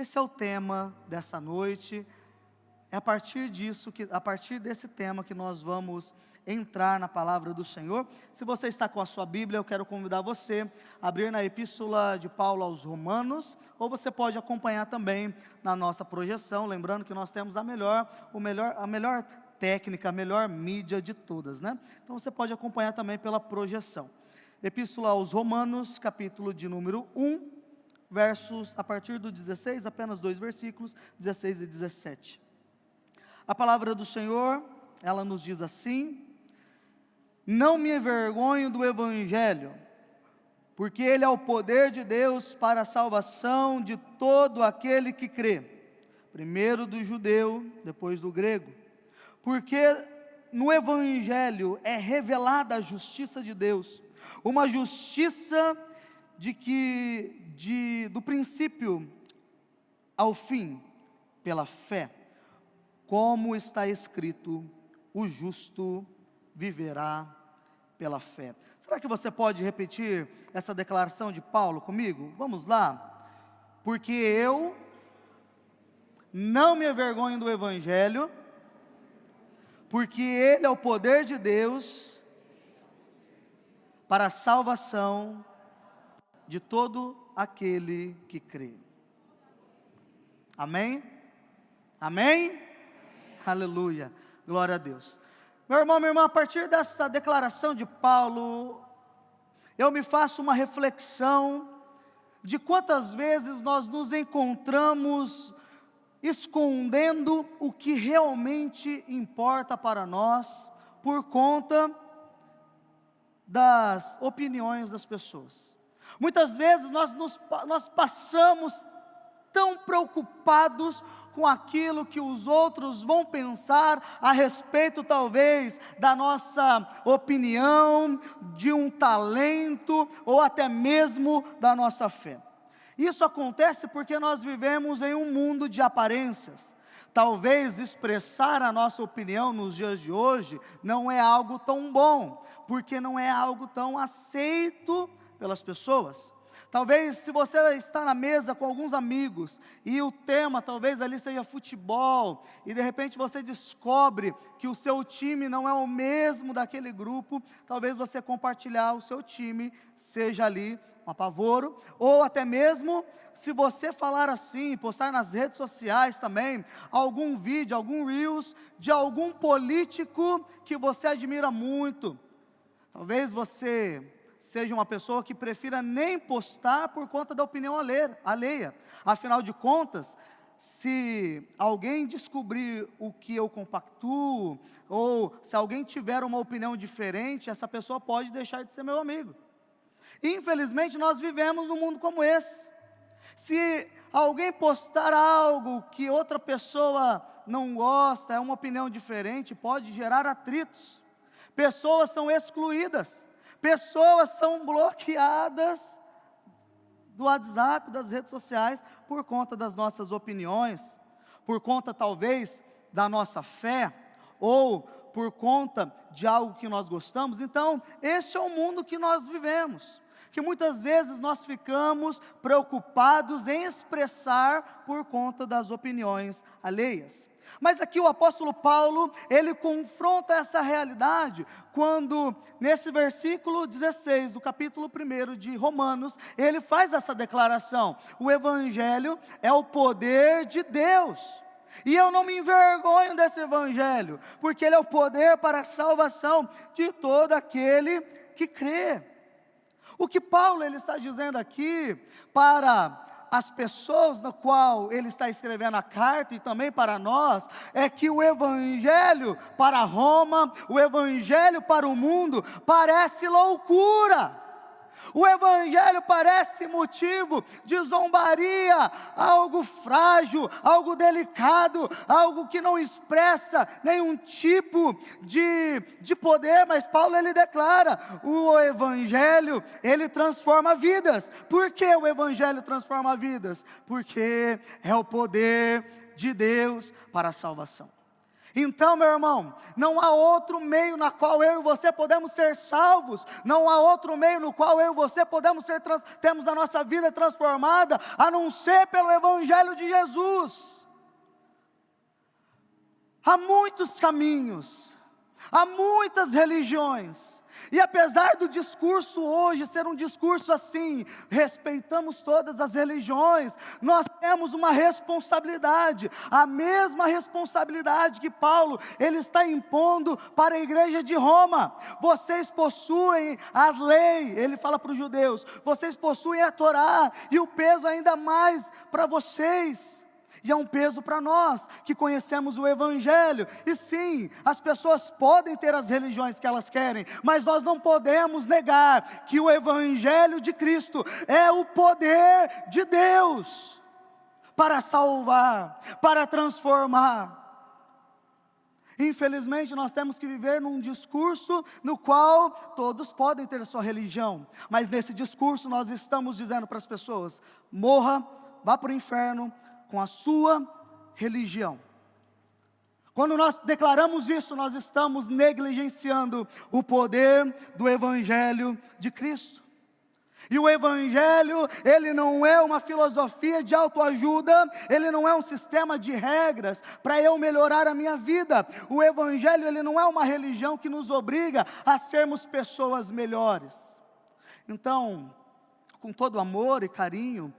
Esse é o tema dessa noite. É a partir desse tema que nós vamos entrar na palavra do Senhor. Se você está com a sua Bíblia, eu quero convidar você a abrir na Epístola de Paulo aos Romanos, ou você pode acompanhar também na nossa projeção, lembrando que nós temos a melhor técnica, a melhor mídia de todas, né? Então você pode acompanhar também pela projeção. Epístola aos Romanos, capítulo de número 1, versos a partir do 16, apenas 2 versículos, 16 e 17. A palavra do Senhor, ela nos diz assim: não me envergonho do Evangelho, porque ele é o poder de Deus para a salvação de todo aquele que crê, primeiro do judeu, depois do grego, porque no Evangelho é revelada a justiça de Deus, uma justiça do princípio ao fim, pela fé, como está escrito, o justo viverá pela fé. Será que você pode repetir essa declaração de Paulo comigo? Vamos lá. Porque eu não me envergonho do Evangelho, porque ele é o poder de Deus para a salvação de todo aquele que crê. Amém? Amém? Aleluia, glória a Deus. Meu irmão, minha irmã, a partir dessa declaração de Paulo, eu me faço uma reflexão de quantas vezes nós nos encontramos escondendo o que realmente importa para nós, por conta das opiniões das pessoas. Muitas vezes nós passamos tão preocupados com aquilo que os outros vão pensar a respeito, talvez, da nossa opinião, de um talento, ou até mesmo da nossa fé. Isso acontece porque nós vivemos em um mundo de aparências. Talvez expressar a nossa opinião nos dias de hoje não é algo tão bom, porque não é algo tão aceito pelas pessoas. Talvez se você está na mesa com alguns amigos e o tema talvez ali seja futebol, e de repente você descobre que o seu time não é o mesmo daquele grupo, talvez você compartilhar o seu time seja ali um apavoro, ou até mesmo se você falar assim, postar nas redes sociais também, algum vídeo, algum reels de algum político que você admira muito, talvez você seja uma pessoa que prefira nem postar por conta da opinião alheia. Afinal de contas, se alguém descobrir o que eu compactuo, ou se alguém tiver uma opinião diferente, essa pessoa pode deixar de ser meu amigo. Infelizmente, nós vivemos num mundo como esse. Se alguém postar algo que outra pessoa não gosta, é uma opinião diferente, pode gerar atritos. Pessoas são excluídas. Pessoas são bloqueadas do WhatsApp, das redes sociais, por conta das nossas opiniões, por conta talvez da nossa fé, ou por conta de algo que nós gostamos. Então, esse é o mundo que nós vivemos, que muitas vezes nós ficamos preocupados em expressar por conta das opiniões alheias. Mas aqui o apóstolo Paulo, ele confronta essa realidade, quando nesse versículo 16 do capítulo 1 de Romanos, ele faz essa declaração: o Evangelho é o poder de Deus, e eu não me envergonho desse Evangelho, porque ele é o poder para a salvação de todo aquele que crê. O que Paulo ele está dizendo aqui para as pessoas na qual ele está escrevendo a carta, e também para nós, é que o Evangelho para Roma, o Evangelho para o mundo, parece loucura. O Evangelho parece motivo de zombaria, algo frágil, algo delicado, algo que não expressa nenhum tipo de poder, mas Paulo ele declara, o Evangelho, ele transforma vidas. Por que o Evangelho transforma vidas? Porque é o poder de Deus para a salvação. Então, meu irmão, não há outro meio na qual eu e você podemos ser salvos, não há outro meio no qual eu e você podemos temos a nossa vida transformada, a não ser pelo Evangelho de Jesus. Há muitos caminhos, há muitas religiões, e apesar do discurso hoje ser um discurso assim, respeitamos todas as religiões, nós temos uma responsabilidade, a mesma responsabilidade que Paulo, ele está impondo para a igreja de Roma. Vocês possuem a lei, ele fala para os judeus, vocês possuem a Torá, e o peso ainda mais para vocês. E é um peso para nós, que conhecemos o Evangelho. E sim, as pessoas podem ter as religiões que elas querem, mas nós não podemos negar que o Evangelho de Cristo é o poder de Deus para salvar, para transformar. Infelizmente nós temos que viver num discurso no qual todos podem ter a sua religião, mas nesse discurso nós estamos dizendo para as pessoas: morra, vá para o inferno com a sua religião. Quando nós declaramos isso, nós estamos negligenciando o poder do Evangelho de Cristo. E o Evangelho, ele não é uma filosofia de autoajuda, ele não é um sistema de regras para eu melhorar a minha vida. O Evangelho, ele não é uma religião que nos obriga a sermos pessoas melhores. Então, com todo amor e carinho,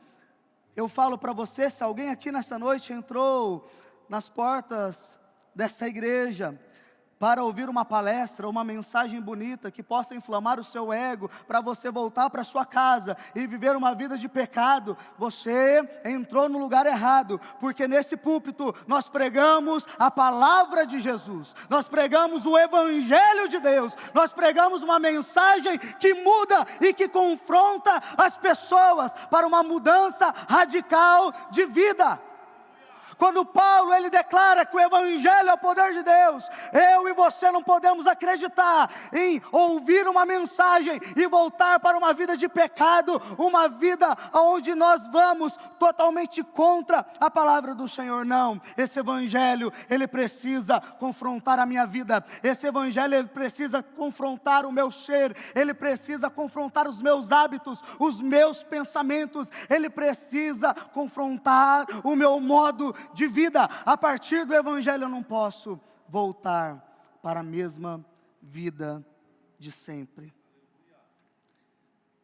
eu falo para você, se alguém aqui nessa noite entrou nas portas dessa igreja para ouvir uma palestra, uma mensagem bonita que possa inflamar o seu ego, para você voltar para sua casa e viver uma vida de pecado, você entrou no lugar errado, porque nesse púlpito nós pregamos a palavra de Jesus, nós pregamos o Evangelho de Deus, nós pregamos uma mensagem que muda e que confronta as pessoas para uma mudança radical de vida. Quando Paulo, ele declara que o Evangelho é o poder de Deus, eu e você não podemos acreditar em ouvir uma mensagem e voltar para uma vida de pecado, uma vida onde nós vamos totalmente contra a palavra do Senhor. Não, esse Evangelho, ele precisa confrontar a minha vida, esse Evangelho, ele precisa confrontar o meu ser, ele precisa confrontar os meus hábitos, os meus pensamentos, ele precisa confrontar o meu modo de vida. A partir do Evangelho eu não posso voltar para a mesma vida de sempre.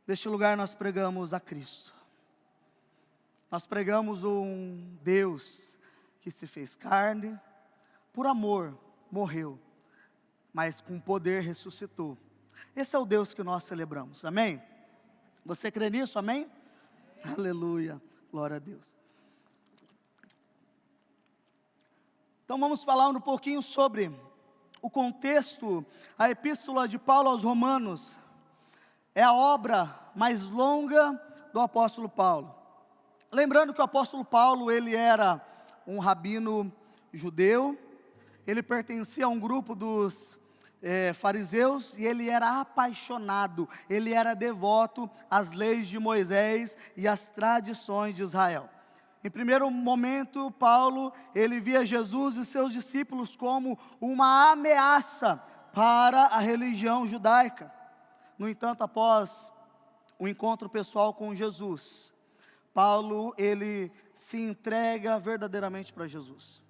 Neste lugar nós pregamos a Cristo, nós pregamos um Deus que se fez carne, por amor morreu, mas com poder ressuscitou. Esse é o Deus que nós celebramos, amém? Você crê nisso, amém? Aleluia, glória a Deus. Então vamos falar um pouquinho sobre o contexto. A epístola de Paulo aos Romanos é a obra mais longa do apóstolo Paulo. Lembrando que o apóstolo Paulo, ele era um rabino judeu, ele pertencia a um grupo dos fariseus, e ele era apaixonado, ele era devoto às leis de Moisés e às tradições de Israel. Em primeiro momento, Paulo, ele via Jesus e seus discípulos como uma ameaça para a religião judaica. No entanto, após o encontro pessoal com Jesus, Paulo, ele se entrega verdadeiramente para Jesus.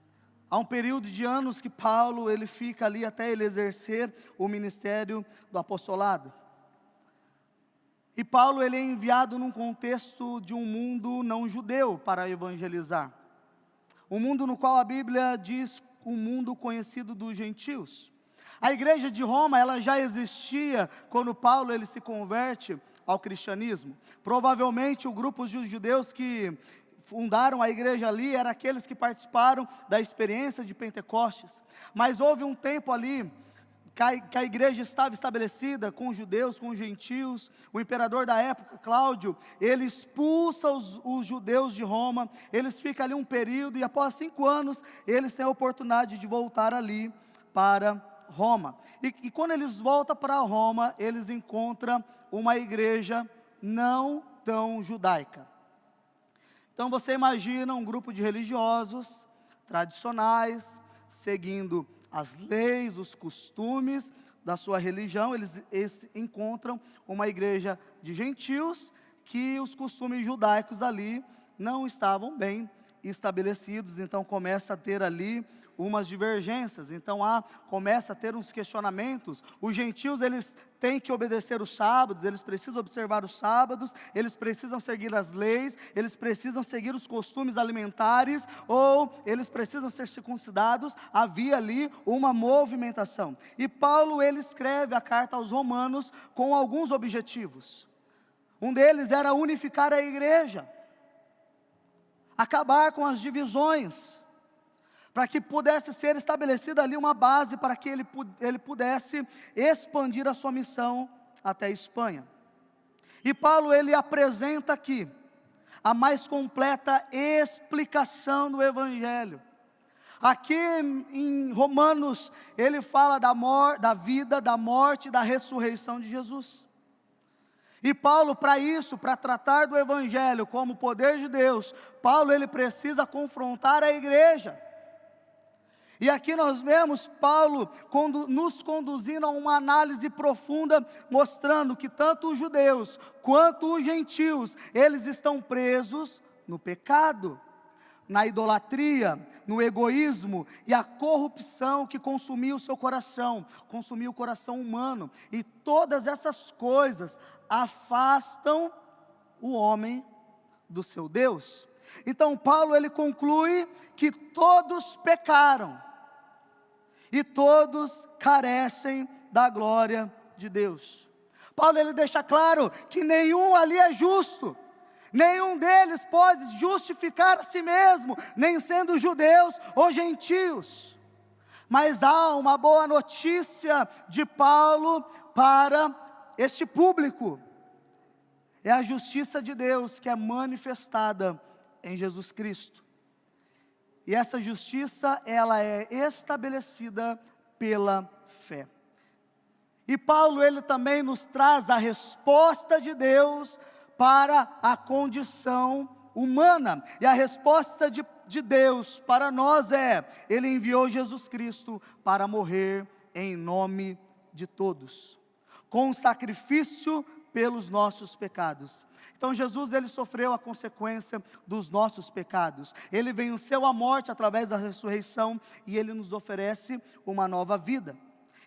Há um período de anos que Paulo, ele fica ali até ele exercer o ministério do apostolado. E Paulo, ele é enviado num contexto de um mundo não judeu para evangelizar. Um mundo no qual a Bíblia diz um mundo conhecido dos gentios. A igreja de Roma, ela já existia quando Paulo, ele se converte ao cristianismo. Provavelmente o grupo de judeus que fundaram a igreja ali eram aqueles que participaram da experiência de Pentecostes. Mas houve um tempo ali que a igreja estava estabelecida com os judeus, com os gentios. O imperador da época, Cláudio, ele expulsa os judeus de Roma, eles ficam ali um período, e após 5 anos, eles têm a oportunidade de voltar ali para Roma. E quando eles voltam para Roma, eles encontram uma igreja não tão judaica. Então você imagina um grupo de religiosos, tradicionais, seguindo as leis, os costumes da sua religião. Eles encontram uma igreja de gentios, que os costumes judaicos ali não estavam bem estabelecidos, então começa a ter ali umas divergências, então começa a ter uns questionamentos. Os gentios, eles têm que obedecer os sábados, eles precisam observar os sábados, eles precisam seguir as leis, eles precisam seguir os costumes alimentares, ou eles precisam ser circuncidados. Havia ali uma movimentação, e Paulo, ele escreve a carta aos Romanos com alguns objetivos. Um deles era unificar a igreja, acabar com as divisões, para que pudesse ser estabelecida ali uma base para que ele pudesse expandir a sua missão até a Espanha. E Paulo, ele apresenta aqui a mais completa explicação do Evangelho. Aqui em Romanos, ele fala da vida, da morte e da ressurreição de Jesus. E Paulo, para tratar do Evangelho como poder de Deus, Paulo, ele precisa confrontar a igreja. E aqui nós vemos Paulo nos conduzindo a uma análise profunda, mostrando que tanto os judeus quanto os gentios, eles estão presos no pecado, na idolatria, no egoísmo e a corrupção que consumia o seu coração, consumia o coração humano. E todas essas coisas afastam o homem do seu Deus. Então Paulo, ele conclui que todos pecaram e todos carecem da glória de Deus. Paulo, ele deixa claro que nenhum ali é justo, nenhum deles pode justificar a si mesmo, nem sendo judeus ou gentios. Mas há uma boa notícia de Paulo para este público: é a justiça de Deus que é manifestada em Jesus Cristo. E essa justiça, ela é estabelecida pela fé. E Paulo, ele também nos traz a resposta de Deus para a condição humana. E a resposta de Deus para nós ele enviou Jesus Cristo para morrer em nome de todos, com sacrifício pelos nossos pecados. Então Jesus, ele sofreu a consequência dos nossos pecados, ele venceu a morte através da ressurreição, e ele nos oferece uma nova vida.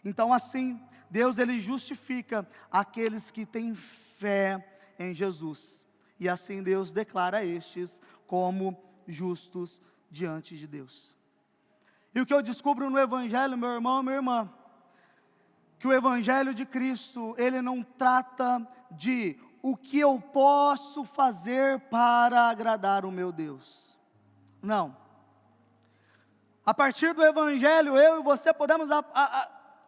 Então assim, Deus, ele justifica aqueles que têm fé em Jesus, e assim Deus declara estes como justos diante de Deus. E o que eu descubro no Evangelho, meu irmão, minha irmã, que o Evangelho de Cristo, ele não trata de o que eu posso fazer para agradar o meu Deus. Não. A partir do Evangelho, eu e você podemos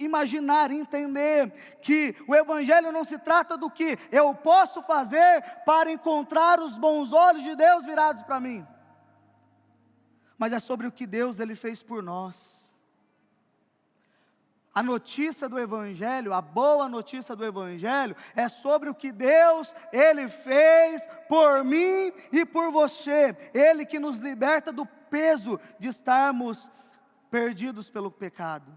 imaginar, entender que o Evangelho não se trata do que eu posso fazer para encontrar os bons olhos de Deus virados para mim, mas é sobre o que Deus, ele fez por nós. A notícia do Evangelho, a boa notícia do Evangelho, é sobre o que Deus, ele fez por mim e por você. Ele que nos liberta do peso de estarmos perdidos pelo pecado.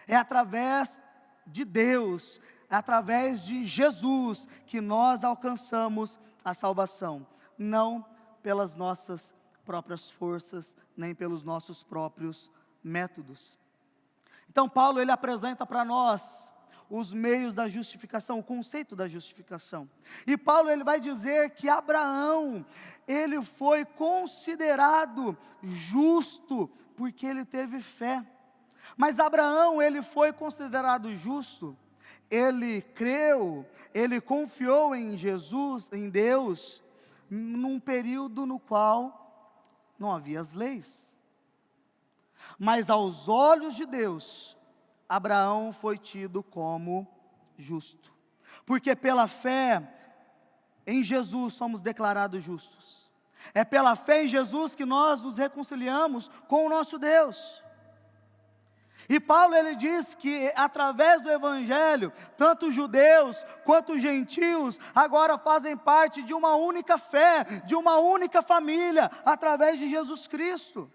É através de Deus, é através de Jesus, que nós alcançamos a salvação. Não pelas nossas próprias forças, nem pelos nossos próprios métodos. Então Paulo, ele apresenta para nós os meios da justificação, o conceito da justificação. E Paulo, ele vai dizer que Abraão, ele foi considerado justo porque ele teve fé. Mas Abraão, ele foi considerado justo, ele creu, ele confiou em Jesus, em Deus, num período no qual não havia as leis. Mas aos olhos de Deus, Abraão foi tido como justo, porque pela fé em Jesus somos declarados justos. É pela fé em Jesus que nós nos reconciliamos com o nosso Deus. E Paulo, ele diz que através do Evangelho, tanto os judeus quanto os gentios agora fazem parte de uma única fé, de uma única família, através de Jesus Cristo.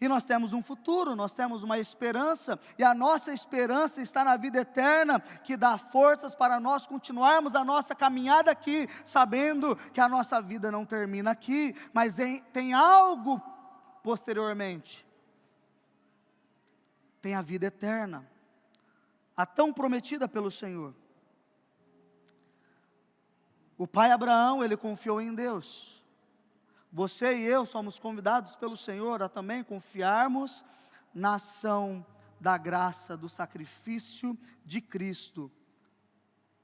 E nós temos um futuro, nós temos uma esperança, e a nossa esperança está na vida eterna, que dá forças para nós continuarmos a nossa caminhada aqui, sabendo que a nossa vida não termina aqui, mas tem algo posteriormente. Tem a vida eterna, a tão prometida pelo Senhor. O pai Abraão, ele confiou em Deus. Você e eu somos convidados pelo Senhor a também confiarmos na ação da graça, do sacrifício de Cristo,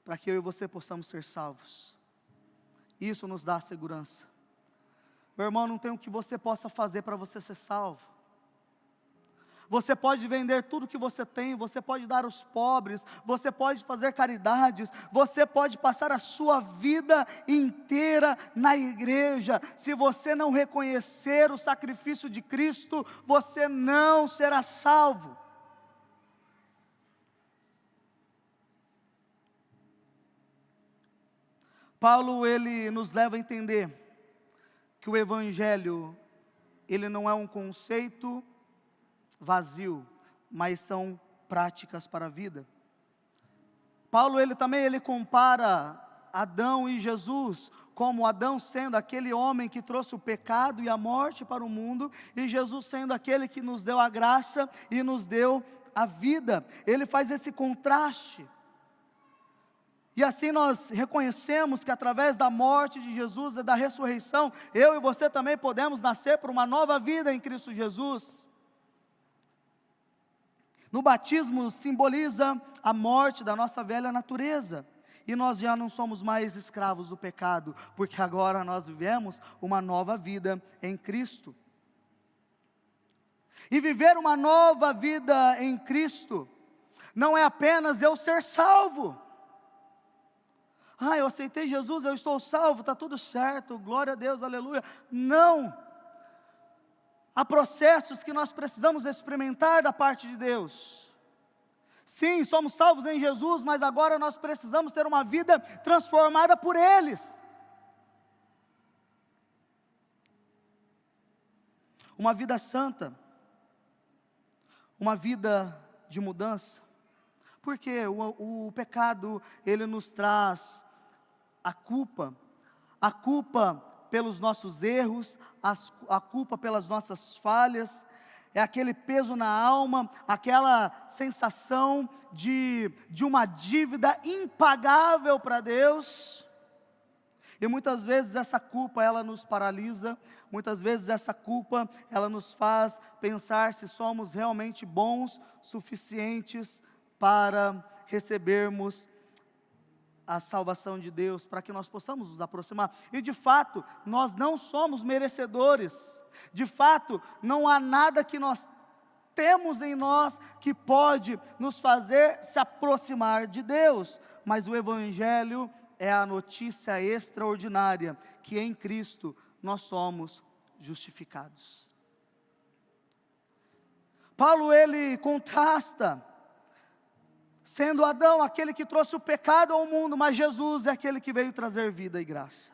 para que eu e você possamos ser salvos. Isso nos dá segurança. Meu irmão, não tem o que você possa fazer para você ser salvo. Você pode vender tudo que você tem, você pode dar aos pobres, você pode fazer caridades, você pode passar a sua vida inteira na igreja. Se você não reconhecer o sacrifício de Cristo, você não será salvo. Paulo, ele nos leva a entender que o Evangelho, ele não é um conceito vazio, mas são práticas para a vida. Paulo, ele compara Adão e Jesus, como Adão sendo aquele homem que trouxe o pecado e a morte para o mundo, e Jesus sendo aquele que nos deu a graça e nos deu a vida. Ele faz esse contraste. E assim nós reconhecemos que através da morte de Jesus e da ressurreição, eu e você também podemos nascer por uma nova vida em Cristo Jesus. No batismo simboliza a morte da nossa velha natureza, e nós já não somos mais escravos do pecado, porque agora nós vivemos uma nova vida em Cristo. E viver uma nova vida em Cristo, não é apenas eu ser salvo. Eu aceitei Jesus, eu estou salvo, está tudo certo, glória a Deus, aleluia. Não. Há processos que nós precisamos experimentar da parte de Deus. Sim, somos salvos em Jesus, mas agora nós precisamos ter uma vida transformada por eles. Uma vida santa, uma vida de mudança. Porque o pecado, ele nos traz a culpa pelos nossos erros, a culpa pelas nossas falhas, é aquele peso na alma, aquela sensação de uma dívida impagável para Deus. E muitas vezes essa culpa, ela nos paralisa, muitas vezes essa culpa, ela nos faz pensar se somos realmente bons, suficientes para recebermos a salvação de Deus, para que nós possamos nos aproximar. E de fato, nós não somos merecedores. De fato, não há nada que nós temos em nós que pode nos fazer se aproximar de Deus. Mas o Evangelho é a notícia extraordinária, que em Cristo nós somos justificados. Paulo, ele contrasta, sendo Adão aquele que trouxe o pecado ao mundo, mas Jesus é aquele que veio trazer vida e graça.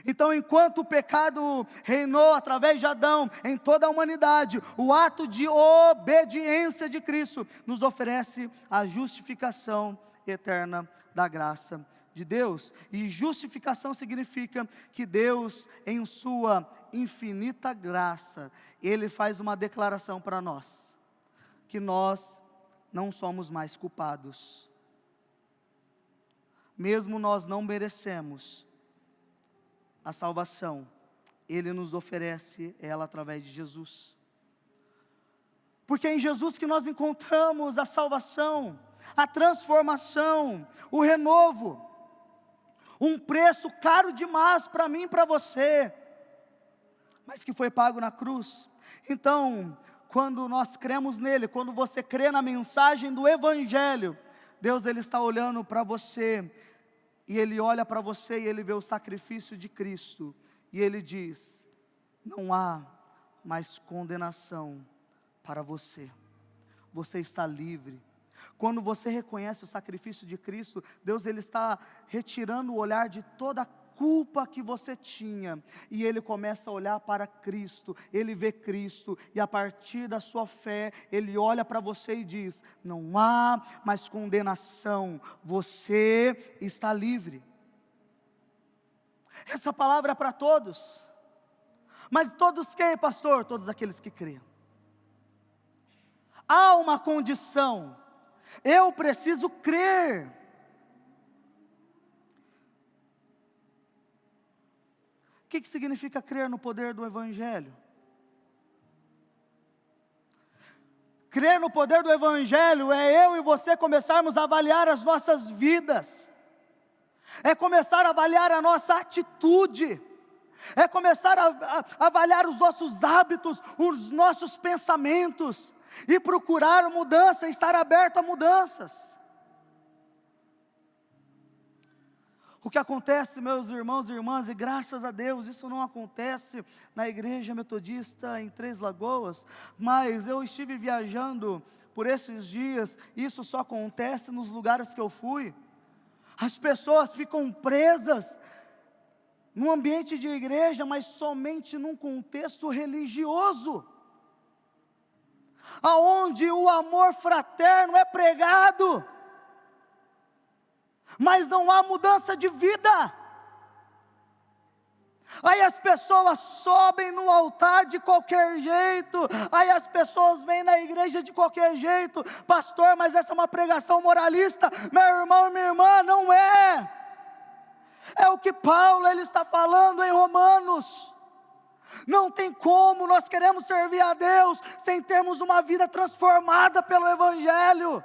Então, enquanto o pecado reinou através de Adão em toda a humanidade, o ato de obediência de Cristo nos oferece a justificação eterna da graça de Deus. E justificação significa que Deus, em sua infinita graça, Ele faz uma declaração para nós, que nós não somos mais culpados. Mesmo nós não merecemos a salvação, Ele nos oferece ela através de Jesus. Porque é em Jesus que nós encontramos a salvação, a transformação, o renovo. Um preço caro demais para mim e para você, mas que foi pago na cruz. Então, quando nós cremos nele, quando você crê na mensagem do Evangelho, Deus, Ele está olhando para você, e Ele olha para você e Ele vê o sacrifício de Cristo, e Ele diz: não há mais condenação para você, você está livre. Quando você reconhece o sacrifício de Cristo, Deus, Ele está retirando o olhar de toda culpa que você tinha, e ele começa a olhar para Cristo, ele vê Cristo, e a partir da sua fé, ele olha para você e diz: não há mais condenação, você está livre. Essa palavra é para todos, mas todos quem, pastor? Todos aqueles que creem. Há uma condição, eu preciso crer. O que significa crer no poder do Evangelho? Crer no poder do Evangelho é eu e você começarmos a avaliar as nossas vidas, é começar a avaliar a nossa atitude, é começar a avaliar os nossos hábitos, os nossos pensamentos, e procurar mudança, estar aberto a mudanças. O que acontece, meus irmãos e irmãs, e graças a Deus, isso não acontece na igreja metodista em Três Lagoas, mas eu estive viajando por esses dias, isso só acontece nos lugares que eu fui. As pessoas ficam presas no ambiente de igreja, mas somente num contexto religioso, aonde o amor fraterno é pregado, mas não há mudança de vida. Aí as pessoas sobem no altar de qualquer jeito, aí as pessoas vêm na igreja de qualquer jeito. Pastor, mas essa é uma pregação moralista. Meu irmão e minha irmã, não é. É o que Paulo ele está falando em Romanos. Não tem como nós queremos servir a Deus sem termos uma vida transformada pelo Evangelho.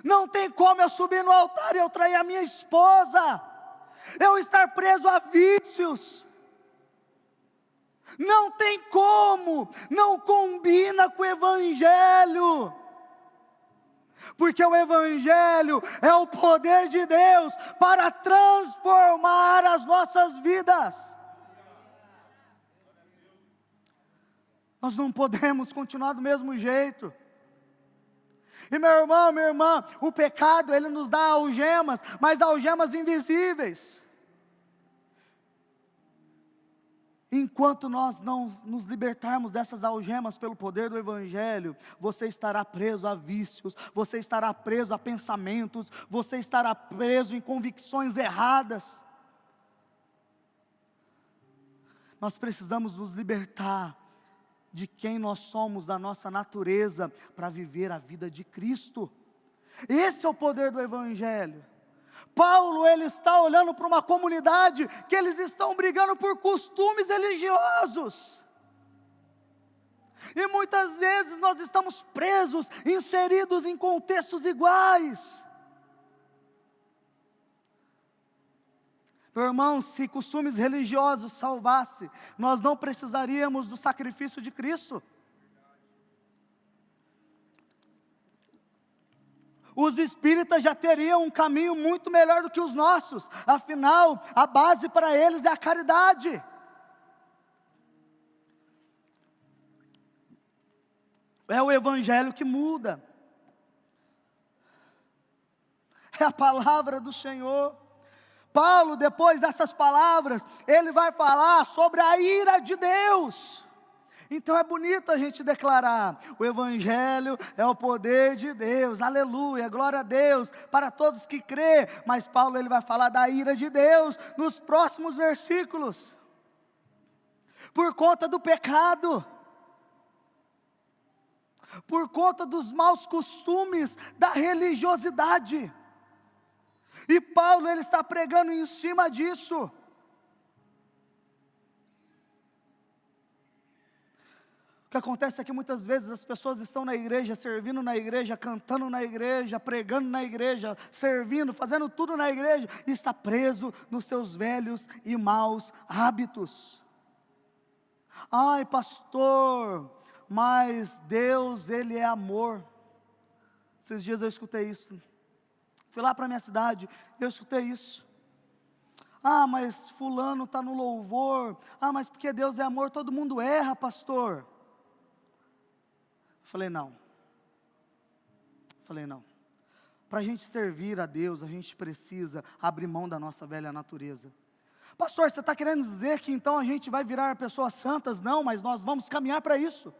Não tem como eu subir no altar e eu trair a minha esposa, eu estar preso a vícios. Não tem como, não combina com o Evangelho. Porque o Evangelho é o poder de Deus para transformar as nossas vidas. Nós não podemos continuar do mesmo jeito. E meu irmão, minha irmã, o pecado ele nos dá algemas, mas algemas invisíveis. Enquanto nós não nos libertarmos dessas algemas pelo poder do Evangelho, você estará preso a vícios, você estará preso a pensamentos, você estará preso em convicções erradas. Nós precisamos nos libertar de quem nós somos, da nossa natureza, para viver a vida de Cristo. Esse é o poder do Evangelho. Paulo, ele está olhando para uma comunidade, que eles estão brigando por costumes religiosos, e muitas vezes nós estamos presos, inseridos em contextos iguais. Meu irmão, se costumes religiosos salvasse, nós não precisaríamos do sacrifício de Cristo. Os espíritas já teriam um caminho muito melhor do que os nossos, afinal, a base para eles é a caridade. É o Evangelho que muda, é a palavra do Senhor. Paulo, depois dessas palavras, ele vai falar sobre a ira de Deus. Então é bonito a gente declarar: o Evangelho é o poder de Deus, aleluia, glória a Deus, para todos que crê. Mas Paulo ele vai falar da ira de Deus nos próximos versículos, por conta do pecado, por conta dos maus costumes, da religiosidade. E Paulo ele está pregando em cima disso. O que acontece é que muitas vezes as pessoas estão na igreja, servindo na igreja, cantando na igreja, pregando na igreja, servindo, fazendo tudo na igreja, e está preso nos seus velhos e maus hábitos. Ai, pastor, mas Deus ele é amor. Esses dias eu escutei isso. Fui lá para a minha cidade, eu escutei isso. Ah, mas fulano está no louvor. Ah, mas porque Deus é amor, todo mundo erra, pastor. Falei, não. Para a gente servir a Deus, a gente precisa abrir mão da nossa velha natureza. Pastor, você está querendo dizer que então a gente vai virar pessoas santas? Não, mas nós vamos caminhar para isso.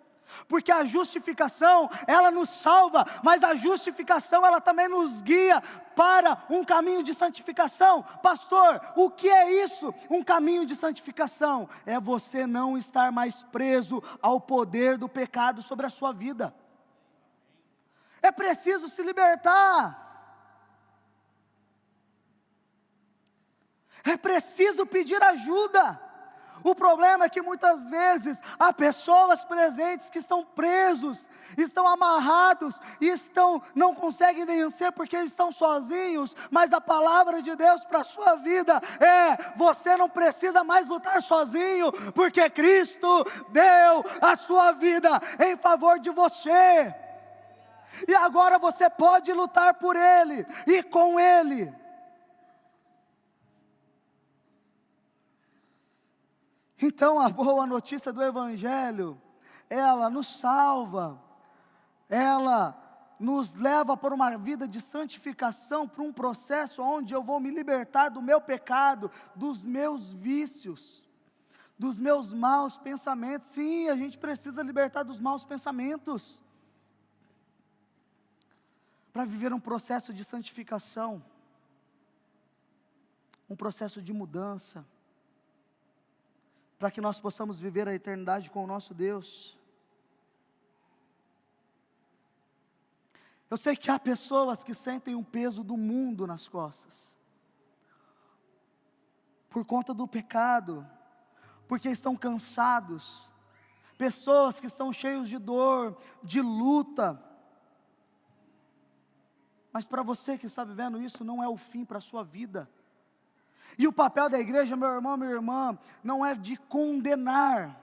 Porque a justificação, ela nos salva, mas a justificação, ela também nos guia para um caminho de santificação. Pastor, o que é isso? Um caminho de santificação é você não estar mais preso ao poder do pecado sobre a sua vida. É preciso se libertar. É preciso pedir ajuda. O problema é que muitas vezes há pessoas presentes que estão presos, estão amarrados, não conseguem vencer porque estão sozinhos, mas a palavra de Deus para a sua vida é: você não precisa mais lutar sozinho, porque Cristo deu a sua vida em favor de você, e agora você pode lutar por Ele e com Ele. Então a boa notícia do Evangelho, ela nos salva, ela nos leva para uma vida de santificação, para um processo onde eu vou me libertar do meu pecado, dos meus vícios, dos meus maus pensamentos. Sim, a gente precisa libertar dos maus pensamentos, para viver um processo de santificação, um processo de mudança, para que nós possamos viver a eternidade com o nosso Deus. Eu sei que há pessoas que sentem o peso do mundo nas costas, por conta do pecado, porque estão cansados, pessoas que estão cheios de dor, de luta, mas para você que está vivendo isso, não é o fim para a sua vida. E o papel da igreja, meu irmão, minha irmã, não é de condenar.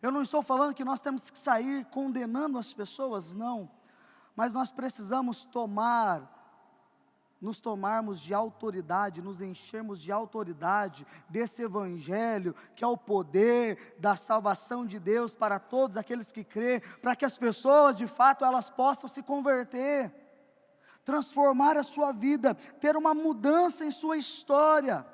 Eu não estou falando que nós temos que sair condenando as pessoas, não. Mas nós precisamos nos tomarmos de autoridade, nos enchermos de autoridade desse Evangelho, que é o poder da salvação de Deus para todos aqueles que crêem, para que as pessoas de fato elas possam se converter, transformar a sua vida, ter uma mudança em sua história.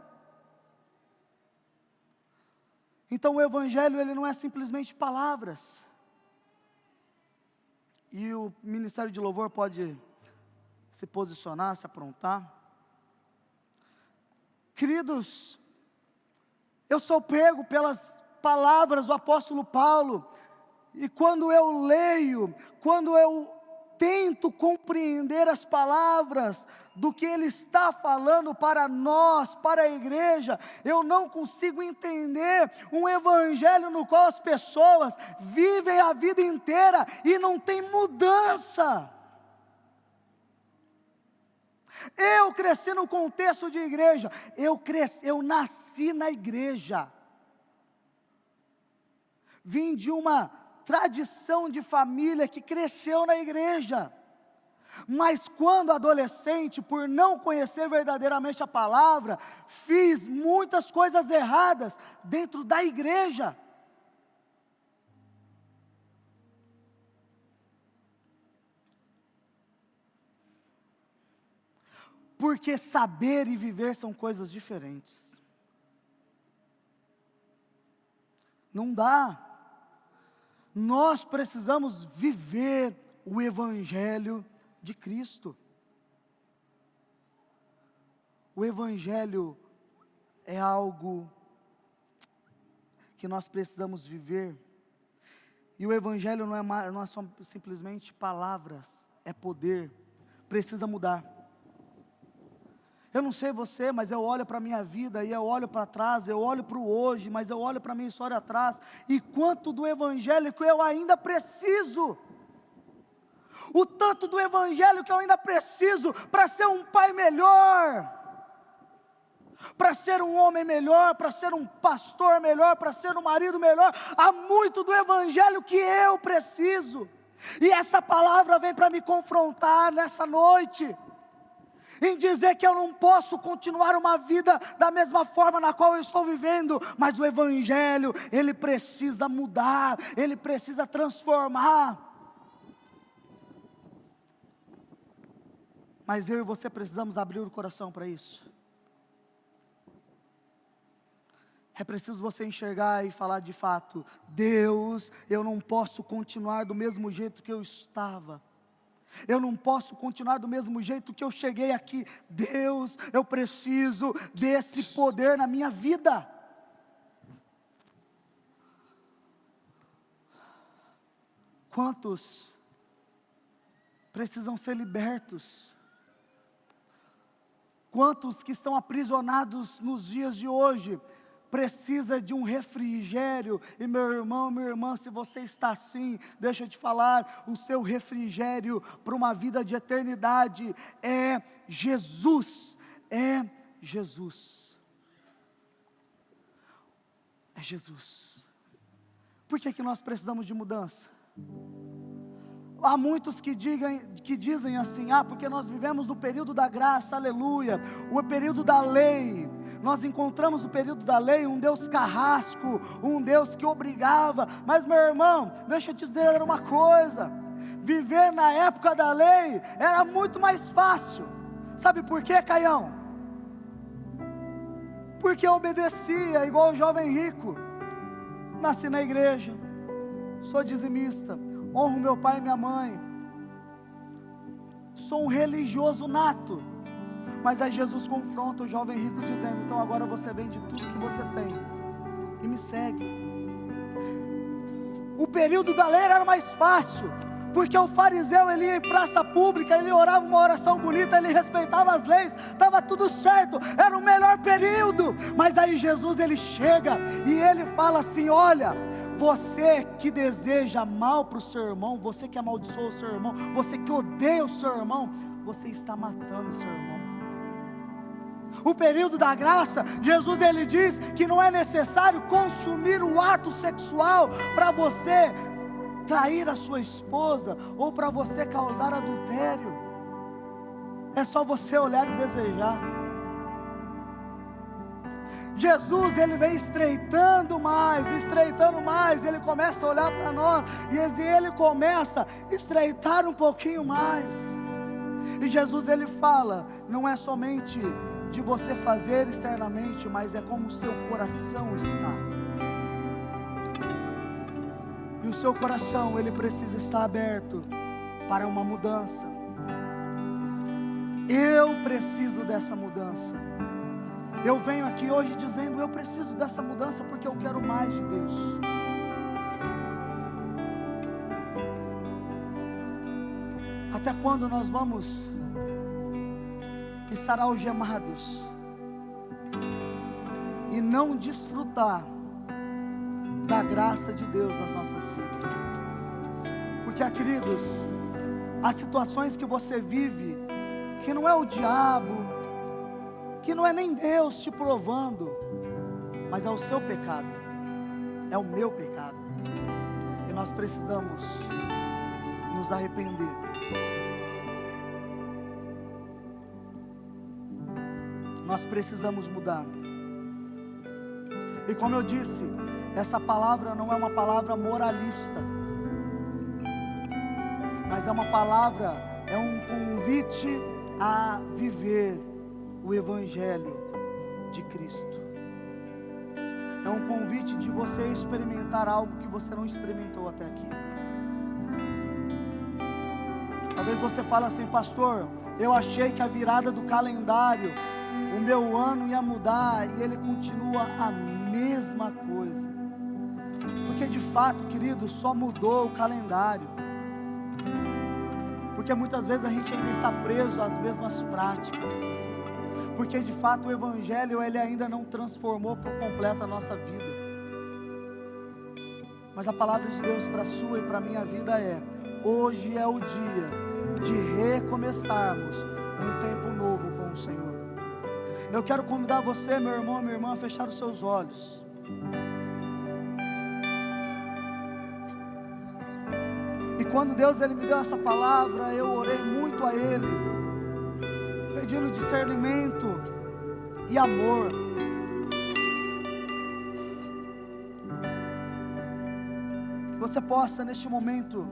Então o Evangelho, ele não é simplesmente palavras. E o Ministério de Louvor pode se posicionar, se aprontar. Queridos, eu sou pego pelas palavras do apóstolo Paulo, e quando eu leio, quando eu tento compreender as palavras do que ele está falando para nós, para a igreja, eu não consigo entender um evangelho no qual as pessoas vivem a vida inteira e não tem mudança. Eu cresci no contexto de igreja, eu nasci na igreja, vim de uma tradição de família que cresceu na igreja, mas quando adolescente, por não conhecer verdadeiramente a palavra, fiz muitas coisas erradas dentro da igreja. Porque saber e viver são coisas diferentes. Não dá. Nós precisamos viver o Evangelho de Cristo. O Evangelho é algo que nós precisamos viver. E o Evangelho não é só simplesmente palavras, é poder. Precisa mudar. Eu não sei você, mas eu olho para a minha vida, e eu olho para trás, eu olho para o hoje, mas eu olho para a minha história atrás, e quanto do Evangelho que eu ainda preciso, o tanto do Evangelho que eu ainda preciso, para ser um pai melhor, para ser um homem melhor, para ser um pastor melhor, para ser um marido melhor, há muito do Evangelho que eu preciso, e essa palavra vem para me confrontar nessa noite, em dizer que eu não posso continuar uma vida da mesma forma na qual eu estou vivendo, mas o Evangelho, ele precisa mudar, ele precisa transformar. Mas eu e você precisamos abrir o coração para isso. É preciso você enxergar e falar de fato: Deus, eu não posso continuar do mesmo jeito que eu estava. Eu não posso continuar do mesmo jeito que eu cheguei aqui. Deus, eu preciso desse poder na minha vida. Quantos precisam ser libertos? Quantos que estão aprisionados nos dias de hoje precisa de um refrigério? E meu irmão, minha irmã, se você está assim, deixa eu te falar, o seu refrigério para uma vida de eternidade é Jesus, é Jesus, é Jesus. Por que nós precisamos de mudança? Há muitos que dizem assim: porque nós vivemos no período da graça, aleluia, o período da lei. Nós encontramos no período da lei um Deus carrasco, um Deus que obrigava. Mas meu irmão, deixa eu te dizer uma coisa: viver na época da lei era muito mais fácil. Sabe por quê, Caião? Porque eu obedecia igual o jovem rico. Nasci na igreja, sou dizimista, honro meu pai e minha mãe, sou um religioso nato. Mas aí Jesus confronta o jovem rico dizendo: então agora você vende tudo que você tem e me segue. O período da lei era mais fácil, porque o fariseu, ele ia em praça pública, ele orava uma oração bonita, ele respeitava as leis, estava tudo certo, era o melhor período. Mas aí Jesus, ele chega e ele fala assim: olha, você que deseja mal para o seu irmão, você que amaldiçoa o seu irmão, você que odeia o seu irmão, você está matando o seu irmão. O período da graça, Jesus, ele diz que não é necessário consumir o ato sexual para você trair a sua esposa, ou para você causar adultério. É só você olhar e desejar. Jesus, ele vem estreitando mais, ele começa a olhar para nós, e ele começa a estreitar um pouquinho mais. E Jesus, ele fala: não é somente de você fazer externamente, mas é como o seu coração está. E o seu coração, ele precisa estar aberto para uma mudança. Eu preciso dessa mudança. Eu venho aqui hoje dizendo: eu preciso dessa mudança porque eu quero mais de Deus. Até quando nós vamos estar algemados e não desfrutar da graça de Deus nas nossas vidas? Porque, queridos, as situações que você vive, que não é o diabo, que não é nem Deus te provando, mas é o seu pecado, é o meu pecado, e nós precisamos nos arrepender. Nós precisamos mudar. E como eu disse, essa palavra não é uma palavra moralista, mas é uma palavra, é um convite a viver o Evangelho de Cristo. É um convite de você experimentar algo que você não experimentou até aqui. Talvez você fale assim: pastor, eu achei que a virada do calendário, o meu ano ia mudar, e ele continua a mesma coisa. Porque de fato, querido, só mudou o calendário, porque muitas vezes a gente ainda está preso às mesmas práticas, porque de fato o Evangelho, ele ainda não transformou por completo a nossa vida. Mas a palavra de Deus para a sua e para a minha vida é: hoje é o dia de recomeçarmos um tempo novo com o Senhor. Eu quero convidar você, meu irmão, minha irmã, a fechar os seus olhos. E quando Deus, ele me deu essa palavra, eu orei muito a Ele, pedindo discernimento e amor. Que você possa neste momento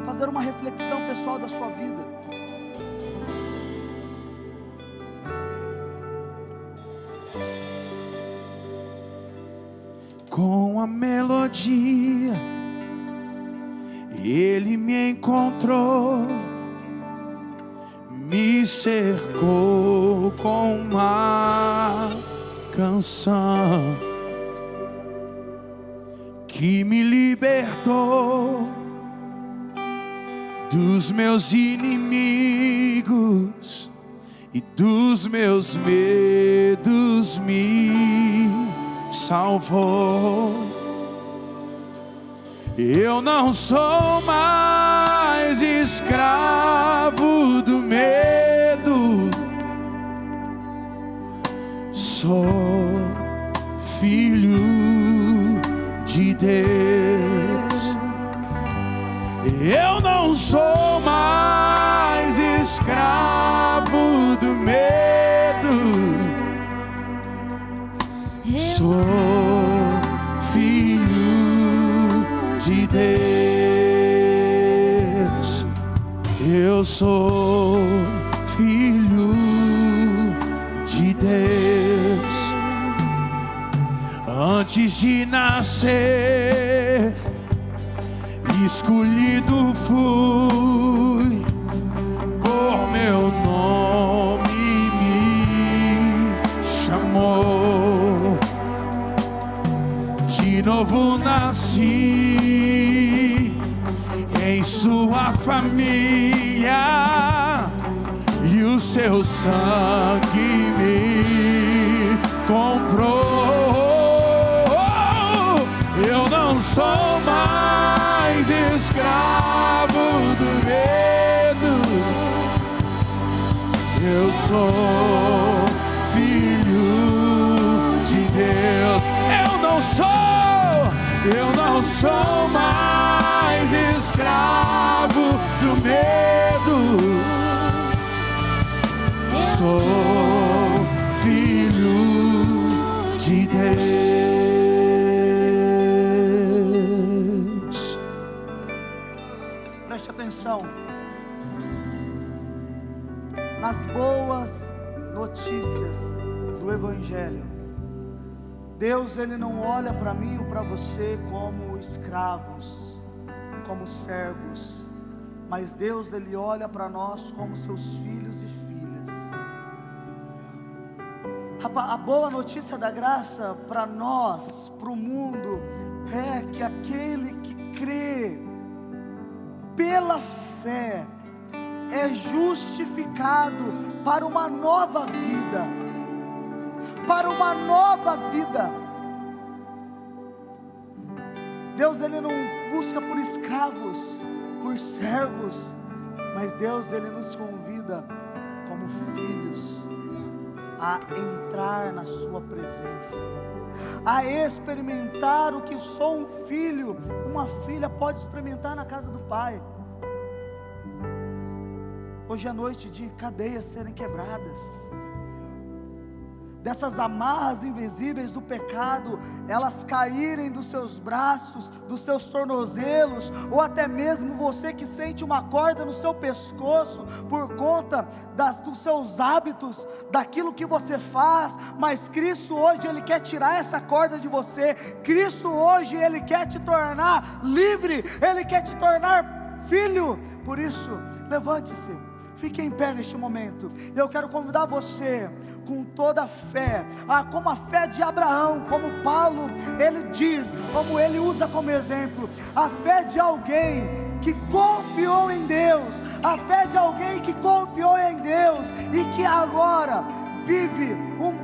fazer uma reflexão pessoal da sua vida. Com a melodia Ele me encontrou, me cercou com uma canção que me libertou dos meus inimigos e dos meus medos, me salvou. Eu não sou mais escravo do medo, sou filho de Deus. Eu não sou mais escravo do medo, sou filho de Deus. Eu sou filho de Deus. Antes de nascer, escolhido fui, por meu nome me chamou. De novo nasci em sua família, e o seu sangue me comprou. Eu não sou mais escravo do medo, eu sou filho de Deus. Eu não sou mais escravo do medo, sou filho de Deus. Preste atenção. Nas boas notícias do Evangelho, Deus, Ele não olha para mim ou para você como escravos, como servos, mas Deus, Ele olha para nós como seus filhos e filhas. A boa notícia da graça para nós, para o mundo, é que aquele que crê pela fé é justificado para uma nova vida. Para uma nova vida. Deus, Ele não busca por escravos, por servos, mas Deus, Ele nos convida como filhos a entrar na sua presença, a experimentar o que só um filho, uma filha pode experimentar na casa do Pai. Hoje é noite de cadeias serem quebradas, dessas amarras invisíveis do pecado, elas caírem dos seus braços, dos seus tornozelos, ou até mesmo você que sente uma corda no seu pescoço, por conta dos seus hábitos, daquilo que você faz, mas Cristo hoje, Ele quer tirar essa corda de você. Cristo hoje, Ele quer te tornar livre, Ele quer te tornar filho. Por isso, levante-se, fique em pé neste momento. Eu quero convidar você com toda a fé, como a fé de Abraão, como Paulo, ele diz, como ele usa como exemplo, a fé de alguém que confiou em Deus, a fé de alguém que confiou em Deus, e que agora vive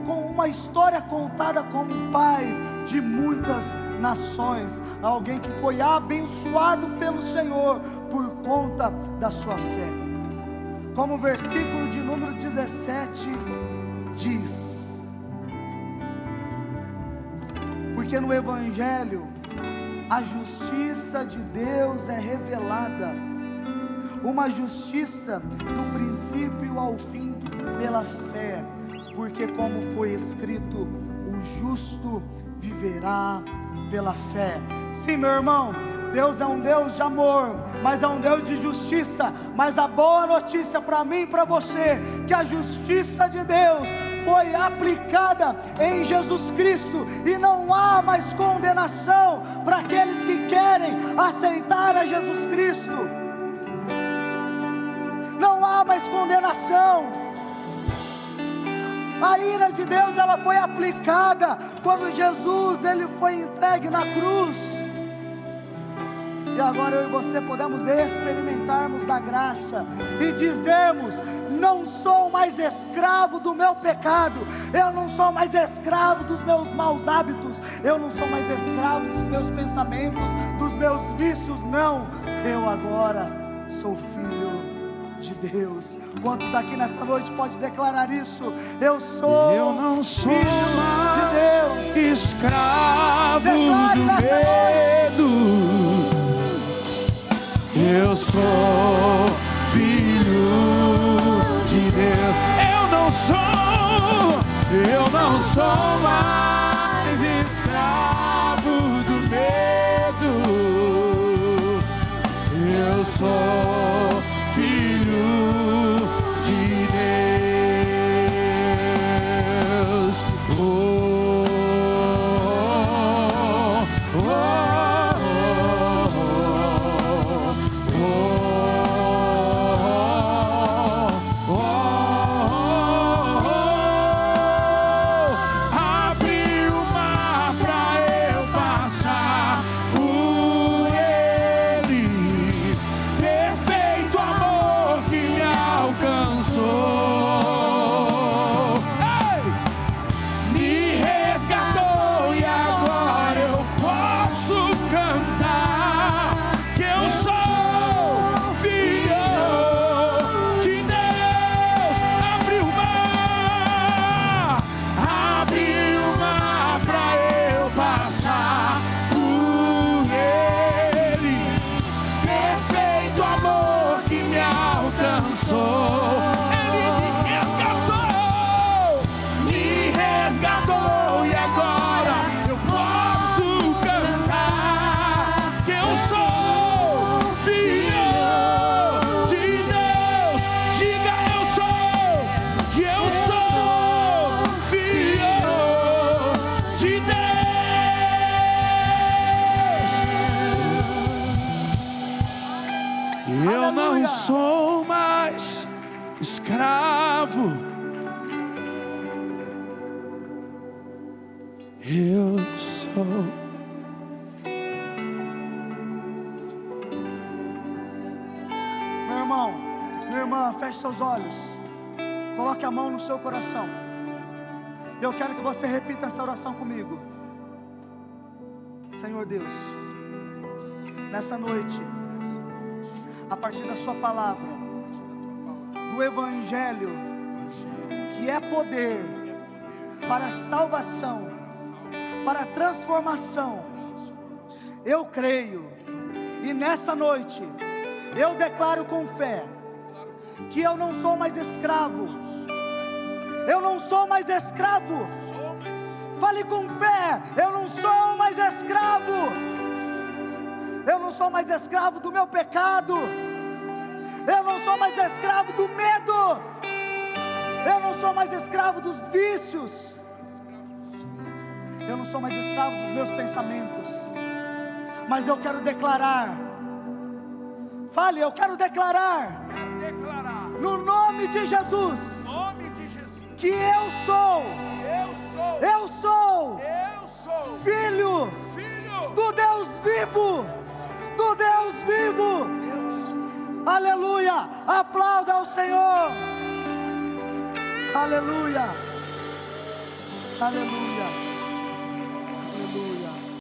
com uma história contada como pai de muitas nações, alguém que foi abençoado pelo Senhor, por conta da sua fé. Como o versículo de número 17 diz, porque no Evangelho a justiça de Deus é revelada, uma justiça do princípio ao fim pela fé, porque como foi escrito, o justo viverá pela fé. Sim, meu irmão, Deus é um Deus de amor, mas é um Deus de justiça. Mas a boa notícia para mim e para você, que a justiça de Deus foi aplicada em Jesus Cristo, e não há mais condenação para aqueles que querem aceitar a Jesus Cristo. Não há mais condenação. A ira de Deus, ela foi aplicada quando Jesus, ele foi entregue na cruz. E agora eu e você podemos experimentarmos da graça e dizermos: não sou mais escravo do meu pecado, eu não sou mais escravo dos meus maus hábitos, eu não sou mais escravo dos meus pensamentos, dos meus vícios, não. Eu agora sou filho de Deus. Quantos aqui nesta noite podem declarar isso? Eu não sou filho mais de Deus. escravo Declare do nessa medo. Eu sou filho de Deus. Eu não sou mais escravo do medo. Eu sou filho de Deus. Eu não sou mais escravo. Eu sou. Meu irmão, minha irmã, feche seus olhos. Coloque a mão no seu coração. Eu quero que você repita essa oração comigo. Senhor Deus, nessa noite, a partir da sua palavra, do Evangelho, que é poder para a salvação, para a transformação, eu creio, e nessa noite, eu declaro com fé, que eu não sou mais escravo, eu não sou mais escravo, fale com fé, eu não sou mais escravo, eu não sou mais escravo do meu pecado, eu não sou mais escravo do medo, eu não sou mais escravo dos vícios, eu não sou mais escravo dos meus pensamentos, mas eu quero declarar, fale, eu quero declarar, no nome de Jesus, que eu sou filho do Deus vivo, aleluia, aplauda ao Senhor, aleluia, aleluia.